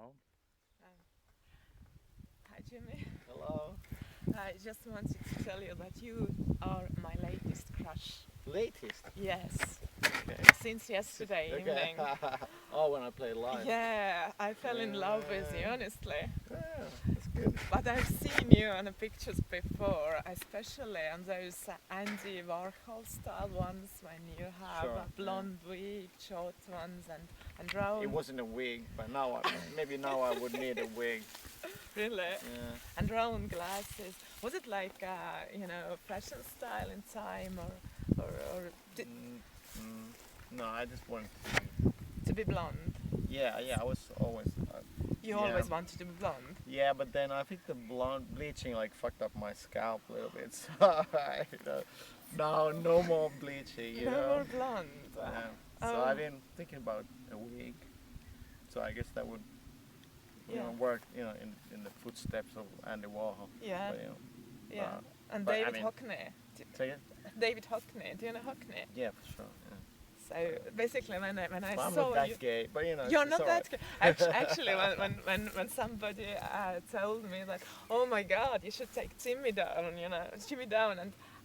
Now. Hi Jimmy. Hello. I just wanted to tell you that you are my latest crush. Latest. Yes. Okay. Since yesterday Okay. evening. Oh, when I played live. Yeah, I fell in love with you, Yeah. honestly. Yeah, that's good. But I've seen you on the pictures before, especially on those Andy Warhol style ones when you have Sure, a blonde wig, short ones, and round. It wasn't a wig, but now maybe now I would need a wig. Really? Yeah. And round glasses. Was it like fashion style in time, or No, I just wanted to be blonde? Yeah, I was always. You always wanted to be blonde. Yeah, but then I think the blonde bleaching like fucked up my scalp a little bit. So no more bleaching. No more blonde. Yeah. So I've been thinking about a wig. So I guess that would work in the footsteps of Andy Warhol. Yeah. But, yeah. And but David Hockney. Say it? David Hockney. Do you know Hockney? Yeah, for sure. Yeah. So basically, when I I'm saw not that you, gay, but you're not that right. gay. Actually, when somebody told me that, oh my God, you should take Jimmy down,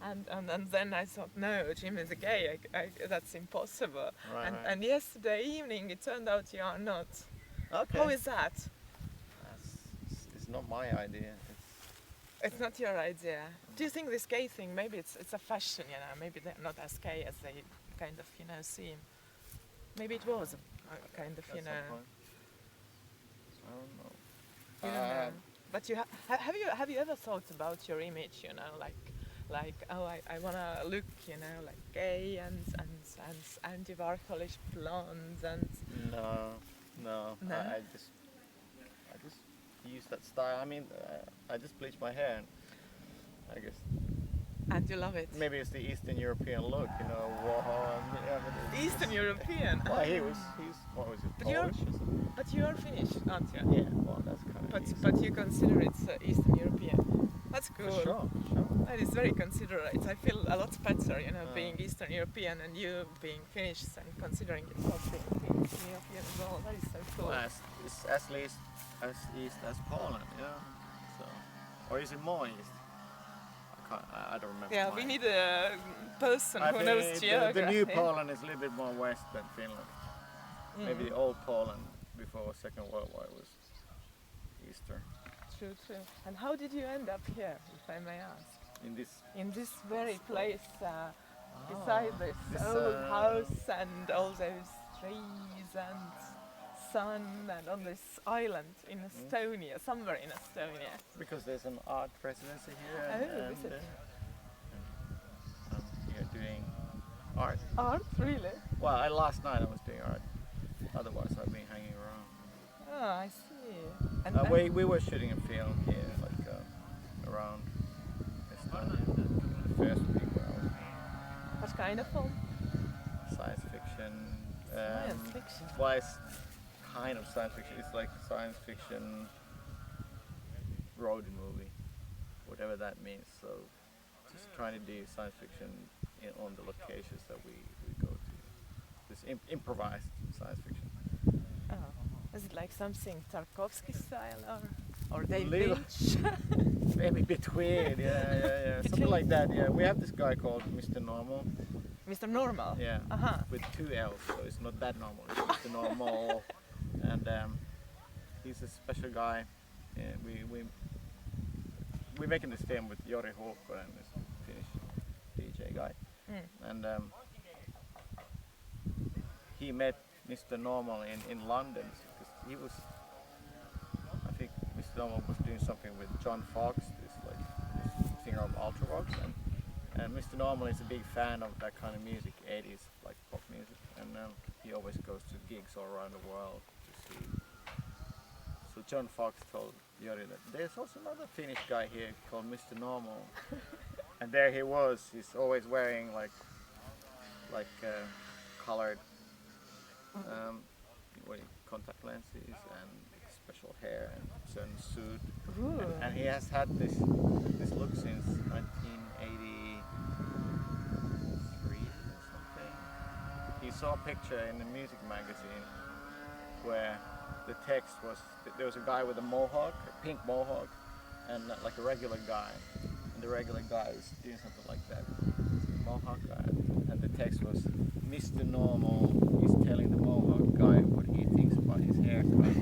and then I thought, no, Jimmy is gay. That's impossible. Right. And yesterday evening, it turned out you are not. Okay. How is that? It's not my idea. It's not your idea. Do you think this gay thing, maybe it's a fashion, maybe they're not as gay as they kind of, seem. Maybe it was a kind of, I don't know. You don't know. But have you ever thought about your image, like oh, I wanna look, like gay and Andy Warholish blonde and. No. I just use that style. I mean, I just bleach my hair, and I guess. And you love it. Maybe it's the Eastern European look, Warhol. Eastern European. Well, he's what was it? But Polish or something? But you are Finnish, aren't you? Yeah. Well, that's kind of. But you consider it Eastern European. That's cool. For sure. That is very considerate. I feel a lot better, being Eastern European and you being Finnish and considering yourself being Eastern European as well. That is so cool. Well, it's as east as Poland, So, or is it more east? I don't remember. Yeah, we need a person who knows geography. The new Poland is a little bit more west than Finland. Maybe the old Poland before Second World War was eastern. True. And how did you end up here, if I may ask? In this very place, beside this old house and all those trees and sun and on this island in Estonia, somewhere in Estonia. Because there's an art residency here. Oh, is it? I'm here doing art. Art, really? Well, last night I was doing art. Otherwise, I've been hanging around. Oh, I see. And we were shooting a film here, around Estonia. The first week where I was. What kind of film? Science fiction. Science fiction? Well, it's kind of science fiction. It's like a science fiction road movie, whatever that means. So, just trying to do science fiction on the locations that we go to. This improvised science fiction. Oh, is it like something Tarkovsky style or David Lynch? Maybe between, yeah. Something like that. Yeah, we have this guy called Mr. Normal. Mr. Normal. Yeah. With 2 L's, so it's not that normal. It's Mr. Normal, and he's a special guy. We're making this film with Jori Hulkkonen, this Finnish DJ guy, and he met Mr. Normal in London because he was. I think Mr. Normal was doing something with John Fox, this singer of Ultravox, and Mr. Normal is a big fan of that kind of music, 80s like pop music, and he always goes to gigs all around the world to see. So John Fox told Jori that there's also another Finnish guy here called Mr. Normal, and there he was. He's always wearing colored contact lenses and special hair and certain suit, and he has had this look since 1983 or something. He saw a picture in a music magazine where the text was there was a guy with a mohawk, a pink mohawk, and like a regular guy, and the regular guy is doing something like that. The mohawk guy, and the text was, Mr. Normal is telling the mohawk guy what he thinks about his haircut.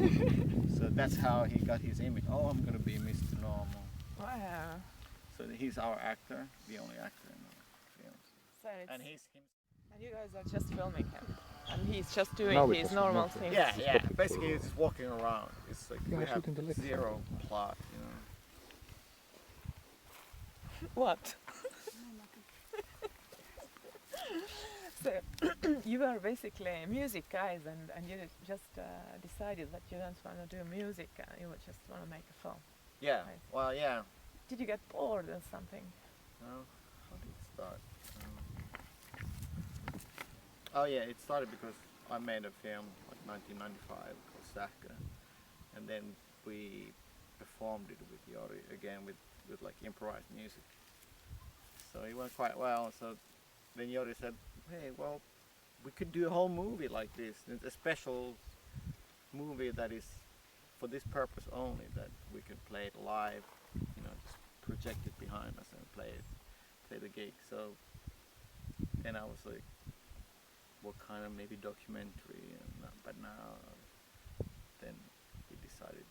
So that's how he got his image. Oh, I'm gonna be Mr. Normal. Wow. So he's our actor, the only actor in the films. So it's, And he's him. and you guys are just filming him, and he's just doing No, it his was normal not. thing. Yeah, yeah. Basically, he's just walking around. It's like Yeah, we have shooting the lips. zero plot, you know. What? So you are basically music guys, and you just decided that you don't want to do music, you just want to make a film. Yeah. Right. Well, yeah. Did you get bored or something? How did it start? Oh yeah, it started because I made a film like 1995 called Sähkö, and then we performed it with Jori again with like improvised music. So it went quite well. So then Jori said, "Hey, well, we could do a whole movie like this. It's a special movie that is for this purpose only, that we can play it live, you know, just project it behind us and play the gig." So then I was like, what kind of maybe documentary, and but now then we decided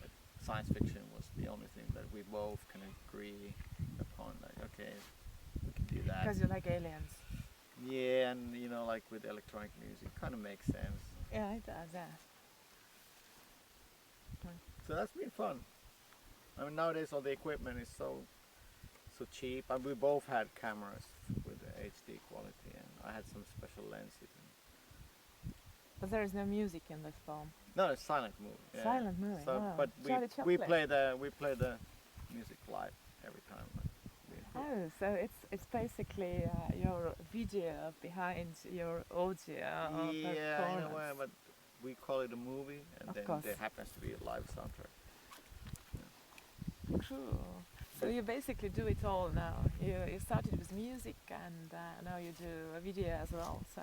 that science fiction was the only thing that we both can agree upon, like, okay, we can do that. Because you like aliens. Yeah, and you know, like with electronic music, kind of makes sense. Yeah, it does. Yeah. So that's been fun. I mean, nowadays all the equipment is so cheap, and we both had cameras with the HD quality, and I had some special lenses. But there is no music in this film. No, it's silent movie. Yeah. Silent movie. So, wow. but Charlie we Chaplin. play the music live every time. Oh, so it's basically your video behind your audio Yeah, in a performance. way, but we call it a movie, and Of then course. there happens to be a live soundtrack. Cool. So you basically do it all now. You started with music, and now you do a video as well. So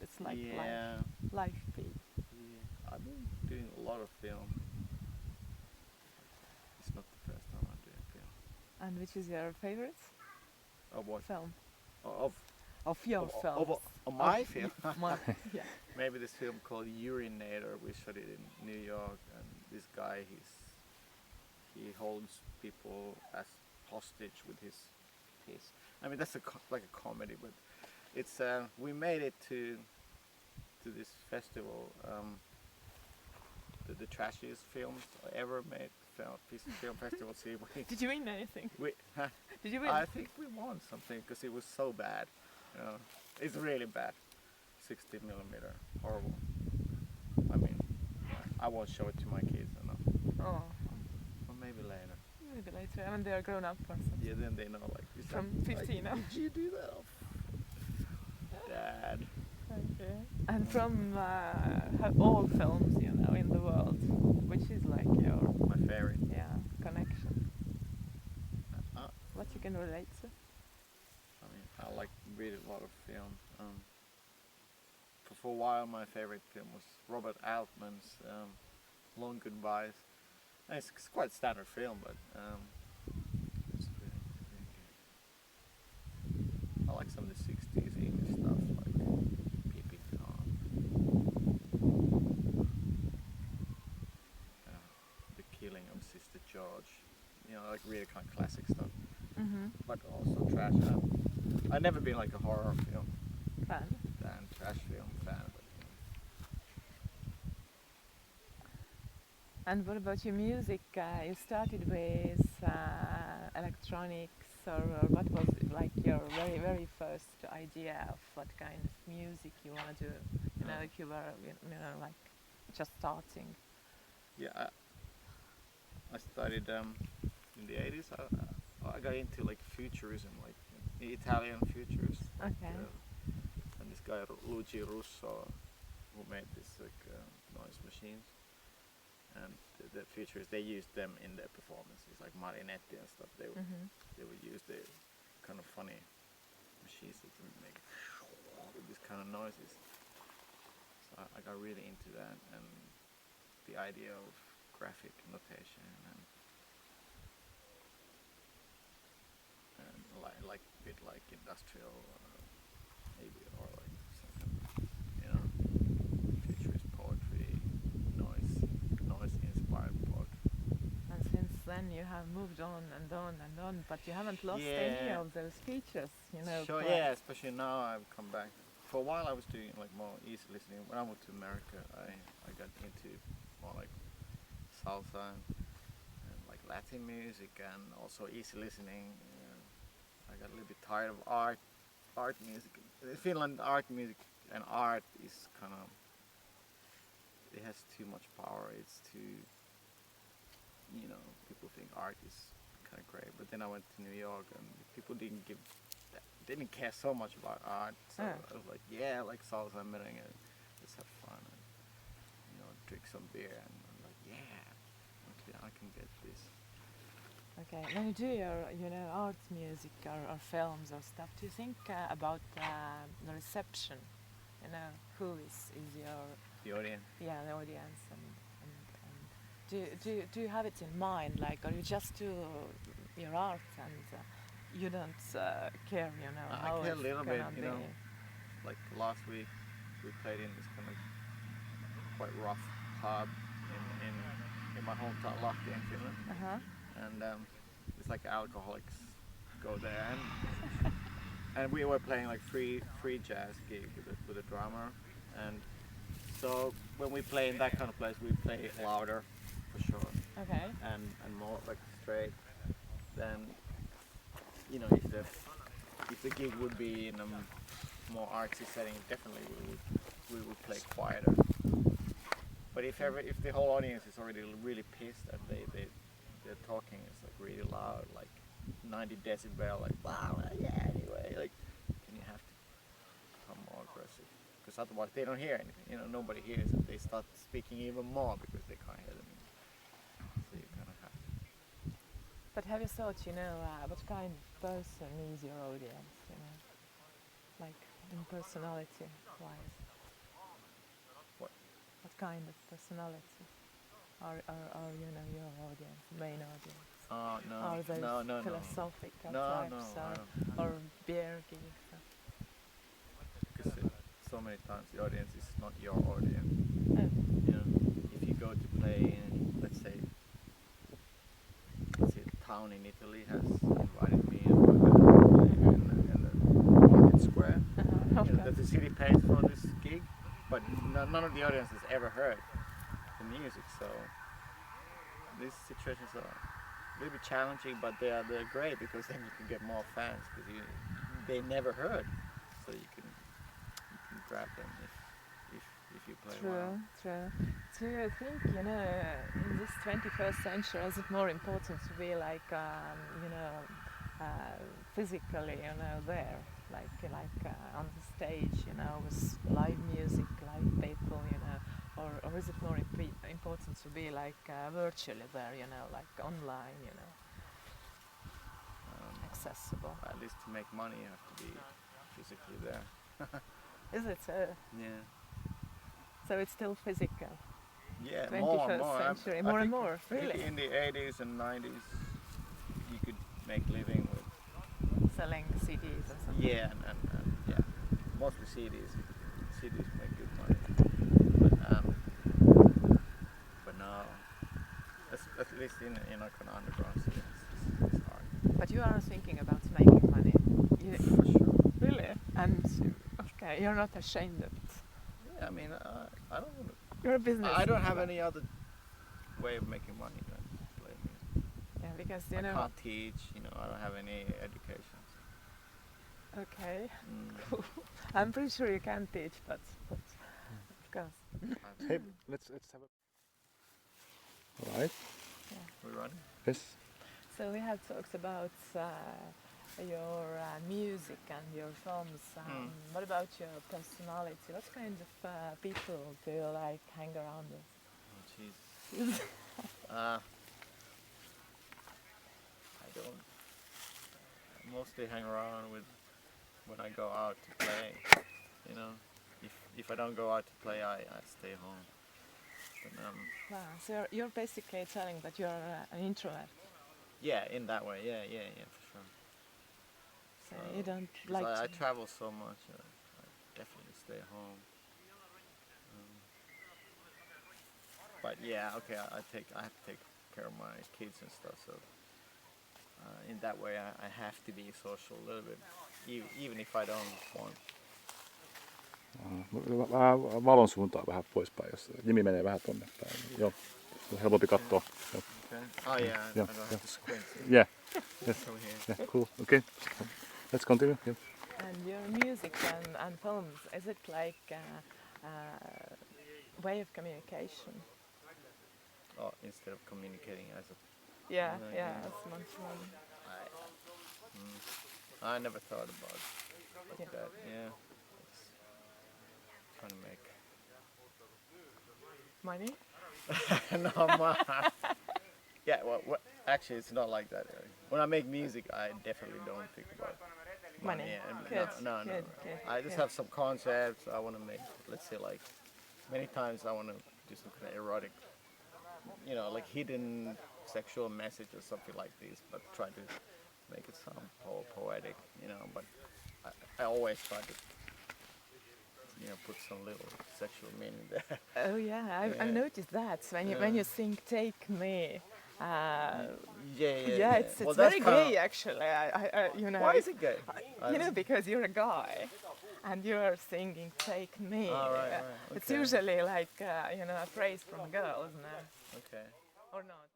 it's like Yeah, live feed. yeah. I've been doing a lot of film. It's not the first time I'm doing film. And which is your favorite Of what? film? Of Your film. of my film. Yeah. Maybe this film called Urinator. We shot it in New York, and this guy, he holds people as hostage with his piss. I mean, that's like a comedy, but it's we made it to this festival, the trashiest films ever made, film festival. See, Did you win anything? Did you win? I think we won something because it was so bad. You know, it's really bad. 60mm, horrible. I mean, I won't show it to my kids, I know. Oh, Or maybe later. maybe later when they're grown up or something. Yeah, then they know, like, is that, From 15 now. Did you do that? Dad. Okay. And from all films, you know, in the world, which is like your My favorite. connection? Uh, What you can relate to? I mean, I like really a lot of film. For a while, my favorite film was Robert Altman's Long Goodbyes. And it's quite a standard film, but it's really, really good. I like some of the 60s English stuff, like Peeping Tom, The Killing of Sister George. You know, like really kind of classic stuff. Mm-hmm. But also trash. I've never been like a horror film Fun. fan, trash film fan. But, And what about your music? You started with electronics, or what was like your very, very first idea of what kind of music you want to do? You know, if you were, you know, like just starting. yeah, I started in the 80s. I got into like futurism, like Italian futurists. Like, Okay. and this guy Luigi Russo, who made this like noise machines. And the futurists, they used them in their performances, like Marinetti and stuff. They would use the kind of funny machines that would make these kind of noises. So I got really into that, and the idea of graphic notation and like a bit like industrial maybe, or like some kind of, you know, futurist poetry, noise inspired poetry. And since then you have moved on and on and on, but you haven't lost any of those features, you know. Sure, yeah, especially now I've come back. For a while I was doing like more easy listening. When I moved to America, I got into more like salsa and like Latin music and also easy listening. I got a little bit tired of art music. In Finland, art music and art is kind of, it has too much power. It's too, you know, people think art is kind of great. But then I went to New York and people didn't care so much about art. So I was like, yeah, like salsa and merengue, let's have fun and, you know, drink some beer. And I'm like, yeah, I can get this. Okay, when you do your, you know, art music or films or stuff, do you think about the reception? You know, who is your... The audience? Yeah, the audience. And do you have it in mind? Like, or you just do your art and you don't care, you know, how I care a it's little bit, gonna you be? know. Like last week, we played in this kind of quite rough pub in my hometown, Lahti in Finland. And it's like alcoholics go there, and we were playing like free jazz gig with a drummer, and so when we play in that kind of place, we play louder for sure, Okay. and more like straight. Then, you know, if the gig would be in a more artsy setting, definitely we would play quieter. But if the whole audience is already really pissed and they're talking, it's like really loud, like 90 decibel, like wow, yeah, anyway, like, then you have to become more aggressive, because otherwise they don't hear anything. You know, nobody hears it. They start speaking even more because they can't hear them. So you kind of have to. But have you thought, you know, what kind of person is your audience, you know? Like, in personality-wise? What? What kind of personality are you know, your audience, main audience? No, Are they no. philosophical No, types or beer geeks? Because so many times the audience is not your audience. Oh. You know, if you go to play in, let's say, a town in Italy has invited me and my band to play in the market square. Okay. You know, that the city pays for this gig, but none of the audience has ever heard the music. So these situations are a little bit challenging, but they're great, because then you can get more fans because they never heard, so you can grab them if you play well. True. Do you think, you know, in this 21st century, is it more important to be like, you know, physically, you know, there, like on the stage, you know, with live music, live people, you know, or is it more important to be like virtually there, you know, like online, you know, accessible? At least to make money, you have to be physically there. Is it so? Yeah. So it's still physical. Yeah, 21st more and more. century, I more and think more, really? In the 80s and 90s, you could make living with Selling CDs or something. yeah, and yeah, mostly CDs. CDs make good money, but now, at least in a kind of underground scene, it's hard. But you are thinking about making money. For sure. Really? And okay, you're not ashamed of it. Yeah, I mean, I don't want to. You're a business. I don't have any other way of making money than play music. Yeah, because you I know. can't teach. You know, I don't have any education. Okay. Cool. I'm pretty sure you can teach, but of course. Hey, let's have a. All right. Yeah. We're running. Yes. So we have talked about your music and your films. What about your personality? What kind of people do you like hang around with? Oh, Jesus. I don't mostly hang around with when I go out to play. You know, if I don't go out to play, I stay home. But, Wow. So you're basically telling that you're an introvert. yeah, in that way, yeah, for sure. So you don't 'Cause like I to. travel so much. I definitely stay home. But yeah, okay, I have to take care of my kids and stuff. So in that way, I have to be social a little bit, even if I don't want. Vähän valon suuntaan vähän poispäin, jos Jimi menee vähän tonne päin. Joo, se on helpompi katsoa. Joo. Okay. Oh yeah, I Yeah, don't have to squint. Yeah, yes, From here. yeah, cool, okay. Let's continue. Yeah. And your music and films, is it like a way of communication? Oh, instead of communicating as a, Yeah, Yeah, yeah, yeah. as much more. I never thought about it like that. Yeah, it's trying to make. Money? No, yeah, well, actually, it's not like that. When I make music, I definitely don't think about Money. and Good, no. good, good, I just good. have some concepts. I want to make, let's say, like many times I want to do some kind of erotic, like hidden sexual message or something like this, but try to make it sound poetic, But I always try to, put some little sexual meaning there. Oh yeah, I've Yeah. noticed that when you sing "Take Me." Yeah. It's Well, very that's kinda- gay actually. Why is it gay? Because you're a guy, and you're singing "Take Me." Oh, right, It's okay. usually like a phrase from girls, no? Okay. Or not?